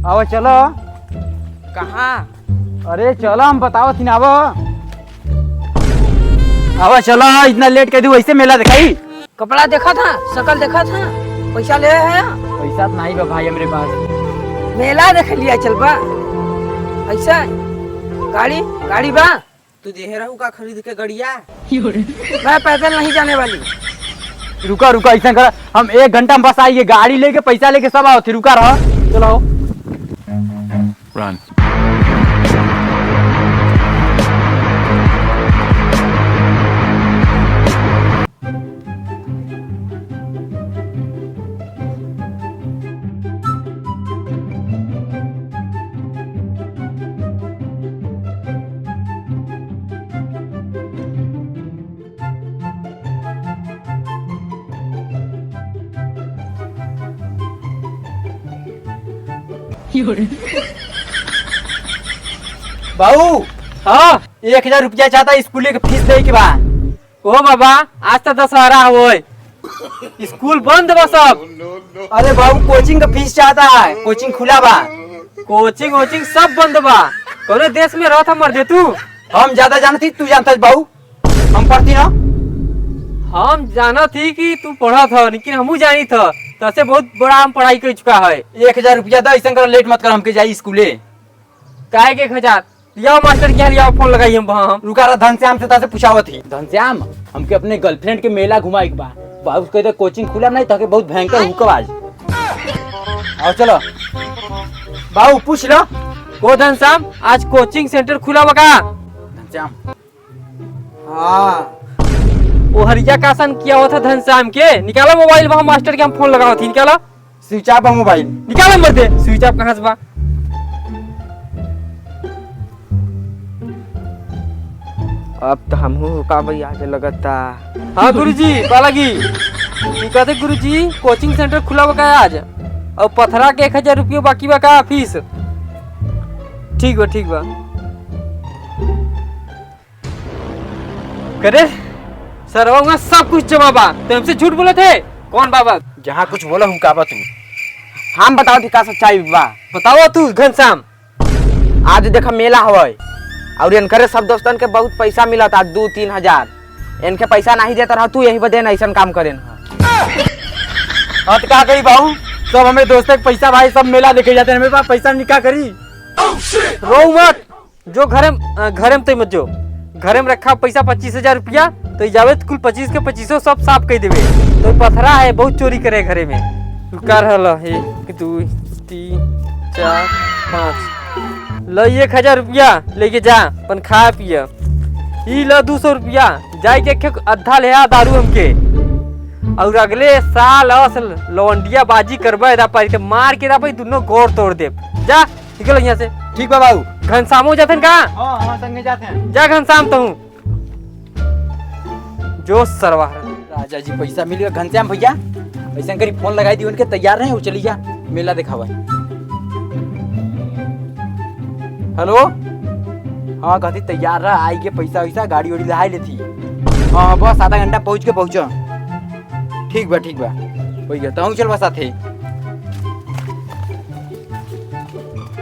आओ चलो। कहाँ? अरे चलो हम बताओ थी ना। आओ चलो, इतना लेट कर दी वैसे मेला दिखाई। कपड़ा देखा था, शकल देखा था, पैसा ले है? पैसा तो नहीं बा भाई मेरे पास। मेला देख लिया, चल बा। ऐसा गाड़ी गाड़ी बा, तू देह रहू का खरीद के गड़िया। मैं पैदल नहीं जाने वाली। रुका रुका, ऐसा कर हम 1 घंटा में बस आइए, गाड़ी लेके पैसा लेके सब आओ थी। रुका रहो, चलो। Run. बाबू, हाँ 1000 रुपया चाहता स्कूल के फीस दे के बाद। ओ बाबा, आज तो दशहरा हो, स्कूल बंद बा सब। अरे बाबू, कोचिंग का फीस चाहता है, कोचिंग खुला बा। कोचिंग वोचिंग सब बंद बा। कौन देश में रहा था मर दे तू? हम ज्यादा जानती, तू जानता बाबू। हम पढ़ती ना। हम जाना थी कि तू पढ़ा था, लेकिन हमू जानी था तसे बहुत बड़ा हम पढ़ाई कर चुका है। 1000 रुपया दो, ऐसा कर लेट मत कर, हमके जाई स्कूले। काहे के 1000 लिया मास्टर के लिया, फोन लगाई हम। रुका रहा, धनश्याम से तासे पूछावत थी। धनश्याम, हमके अपने गर्लफ्रेंड के मेला घुमाई बा। बाबू कहते कोचिंग खुला नहीं ताकि बहुत भयंकर हुक्म आज। आओ चलो बाबू, पूछ लो। को धनश्याम, आज कोचिंग सेंटर खुला बका? धनश्याम, हाँ। वो हरिया कासन किया हुआ था धनश्याम के। निकालो मोबाइल, वहाँ मास्टर के हम फोन लगाओ थी। निकालो स्विच ऑफ मोबाइल। निकालो, मत दे स्विच ऑफ कहाँ से बा। अब तो हम का भाई आज लगता। हाँ गुरुजी, बालागी कहते गुरुजी कोचिंग सेंटर खुला बका आज, और पथरा के 1000 रुपये बाकी बा का फीस। ठीक बा ठीक बा। करे सर वहाँ सब कुछ जमा बा, तो हमसे झूठ बोले थे। कौन बाबा? जहाँ कुछ बोला हूँ का बा तू। हम बताओ थी का सच्चाई बा। बताओ तू घनश्याम। आज देखा मेला हवय, और इनकरे सब दोस्तन के बहुत पैसा मिला था, 2-3 हजार। इनके पैसा नहीं देता रहा तू, यही बदे ऐसा काम करे। हाँ तो क्या करी बाबू, सब हमें दोस्त के पैसा भाई सब मेला देखे जाते हैं, मेरे पास पैसा नहीं, क्या करी। रो मत, जो घरे में तो मत जो घरे में रखा पैसा 25,000 रुपया, तो जावे कुल 25 के 25 सब साफ कर देवे। तो पथरा है, बहुत चोरी करे घरे में। रुका रहा 1 2 3 4 5 लो 1000 रुपया लेके जा, अपन खा पिया। ई लो 200 रुपया, जाए के अद्धा ले आ दारू हमके। और अगले साल लवंडिया बाजी करबे तो मार के दोनों गोड़ तोड़ दे। जा निकलो यहाँ से। ठीक बा बाबू। घनश्यामो जाते हैं कहाँ? हाँ हमारे संगे जाते हैं। जा घनश्याम तो जो सरवा। राजा जी पैसा मिल गया। घनश्याम भैया ऐसा करी, फोन लगाई दी उनके, तैयार रहे, वो चली जा मेला दिखावा। हेलो, हाँ कहती तैयार रहा, आई के पैसा वैसा गाड़ी वाड़ी लाई लेती। हाँ बस आधा घंटा पहुँच के पहुँचो। ठीक बा ठीक बा, हो गया तो चल बस साथे।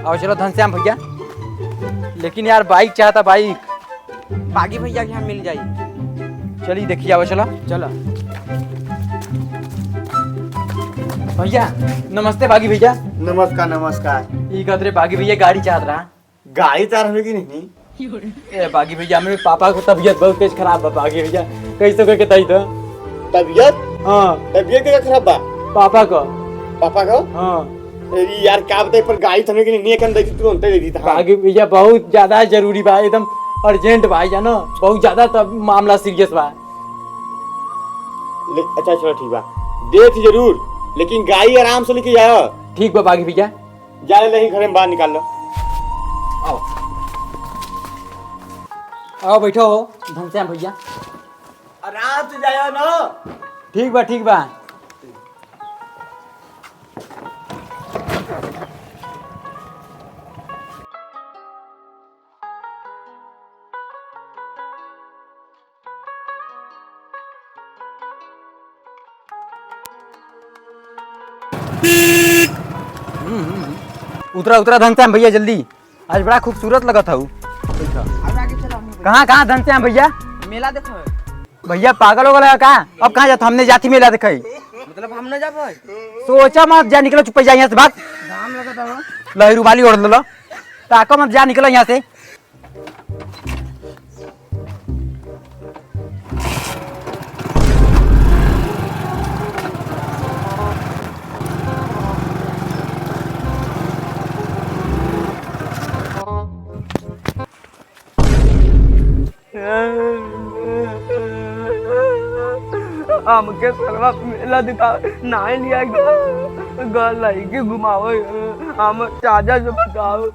आओ चलो धनश्याम भैया। लेकिन यार बाइक चाहता, बाइक बागी भैया के यहाँ मिल जाई। चलिए देखिए, आओ चलो चलो। भैया नमस्ते। बागी भैया नमस्कार नमस्कार। ये कहते बागी भैया गाड़ी चाहत रहा। गाड़ी चार होगी नहीं। ए बागी भैया, मेरे पापा को तबीयत बहुत तेज खराब है। बागी भैया कैसे करके तई तो। तबीयत? हाँ तबीयत क्या खराब बा? पापा को। पापा को? हाँ अरे यार क्या बताई, पर गाड़ी थमे की नहीं कन देखी तू अंतर देती था। बागी भैया बहुत ज्यादा जरूरी बा, एकदम अर्जेंट भाई जानो, बहुत ज्यादा तब मामला सीरियस बा। अच्छा चलो ठीक बा, देख जरूर, लेकिन गाड़ी आराम से लेके जाओ। ठीक बा बागी भैया। जा ले, नहीं घर में बाहर निकाल लो। आओ आओ बैठो घनश्याम भैया। आराम से जाओ ना। ठीक बा ठीक बा। उतरा उतरा घनश्याम भैया जल्दी, आज बड़ा खूबसूरत लगत हूँ। कहाँ कहाँ घनश्याम भैया? मेला देखो। भैया पागल हो गया कहाँ? अब कहाँ जाता? हमने जाती मेला देखई। मतलब हम न जाबो। सोचा मत, जा निकलो, चुप जा यहाँ से, भाग। दाम लगत हवा। लहरू वाली ओढ़ लो, ताको मत, जा निकलो यहाँ से। हमके सरवा मेला दिखा नाई लिया गल लाई के घुमाओ, हम चाचा से बताओ।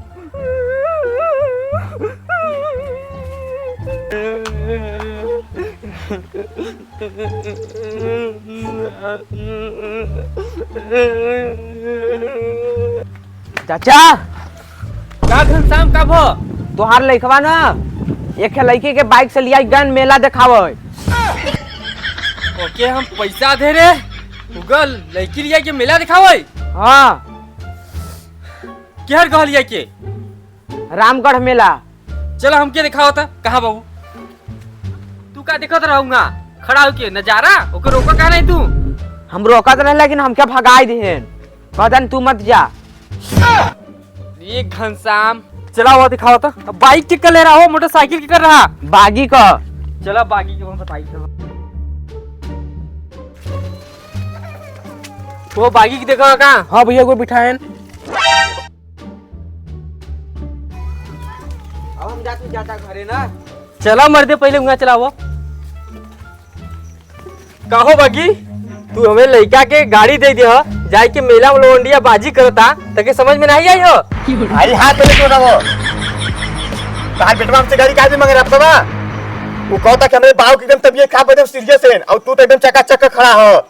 चाचा का घनश्याम कब हो? तोहार लइकवा ना एक लड़की के बाइक से लिया गन मेला दिखावे। ओके हम पैसा दे रे गूगल लड़की लिया के मेला दिखावे। हाँ केहर कहलिया के? रामगढ़ मेला। चलो हमके दिखाओ था। कहाँ बाबू? तू का दिखत रहूंगा खड़ा होके नजारा, ओके रोका का नहीं तू? हम रोकत रहे लेकिन हमके भगाई दिहन, कहतन तू मत जा। ये घनश्याम चला हुआ दिखाओ था। अब बाइक के कर ले रहा हो, मोटरसाइकिल के कर रहा? बागी का। चला बागी के हम बताई था। वो बागी की देखो कहाँ? हाँ भैया को बिठाएन। अब हम जाते जाता घरे ना। चला मर्दे पहले उहाँ चला वो। कहो बागी तू हमें लड़का के गाड़ी दे दिया जाए के मेला में लोंडिया बाजी करता तके समझ में नहीं आई हो? अरे हाँ पहले तो ना वो तार बेटवा हमसे गाड़ी काहे मांग रहा बाबा? वो कहता कि हमारे बाबू की एकदम तबीयत खराब एकदम सीरियस है और तू तो एकदम चकाचक खड़ा हो।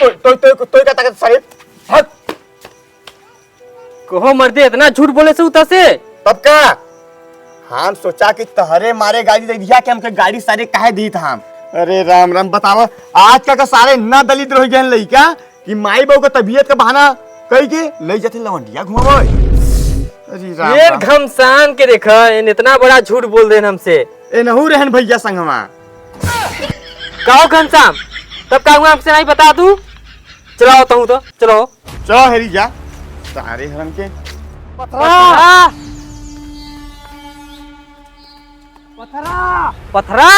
तो क्या ताकत सारे हट। कहो मर्दे इतना झूठ बोले से उता से? तब का हम सोचा कि तहरे मारे गाड़ी दे दिया कि हमके गाड़ी सारे काहे दी था हम। अरे राम राम बतावा आज का सारे ना दलित रह गए लइका कि माई बहू का तबीयत का बहाना कही के ले जाते लवंडिया घुमावे। अरे राम ये राम। घमसान के देखा इतना बड़ा झूठ बोल देन हमसे। ए नहु रहन भैया संगमा। कहो घनश्याम तब का हुआ हमसे नहीं बता तू? चलाओ तो चलो चलो हेरी जा सारे हरम के पथरा पथरा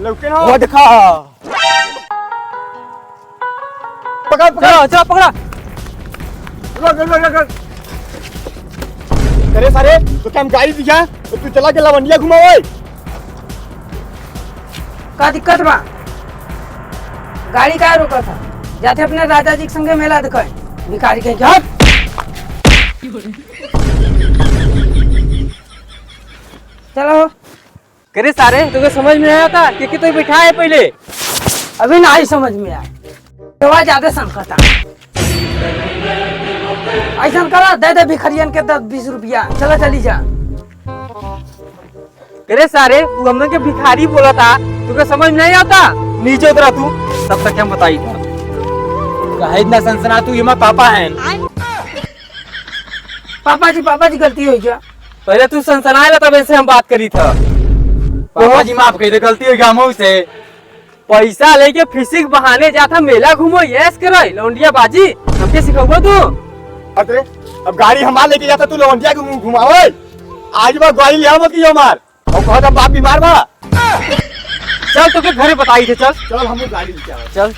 लौके ना वो दिखा। पकड़ पकड़ चलो पकड़ा। लग अरे सारे तो क्या हम गाड़ी दिखा तो तू चला के लवंडिया घुमावे। का दिक्कत बा? गाड़ी का रोका था? जाते अपने राजा जी के संगे मेला दिखाए। भिखारी के हट। चलो करे सारे तुझे समझ में नहीं आता कि तो बिठा है पहले? अभी नहीं समझ में आया, तो ज्यादा संकट ऐसा करा दे दे भिखरियन के 10-20 रुपया। चला चली जा। करे सारे तू हमने के भिखारी बोला था, तुझे समझ में नहीं आता? नीचे उतरा तू, तब तक हम बताई था। काहे इतना सनसना? तू ये मां पापा है। पापा जी गलती हुई क्या? पहले तू सनसनाए तब ऐसे हम बात करी था। पापा जी माफ कर दे, गलती हो गया हमहू से। पैसा लेके फिसिक बहाने जाता मेला घूमो यस करे लौंडिया बाजी हमके सिखाओ तू? अरे अब गाड़ी हमार लेके जाता तू लवंडिया के घुमावे। आज बा गाड़ी ले मत की हमार और कहता बाप बीमार बा। चल तुके घरे बताई थे। चल चल हम गाड़ी लेके आवे। चल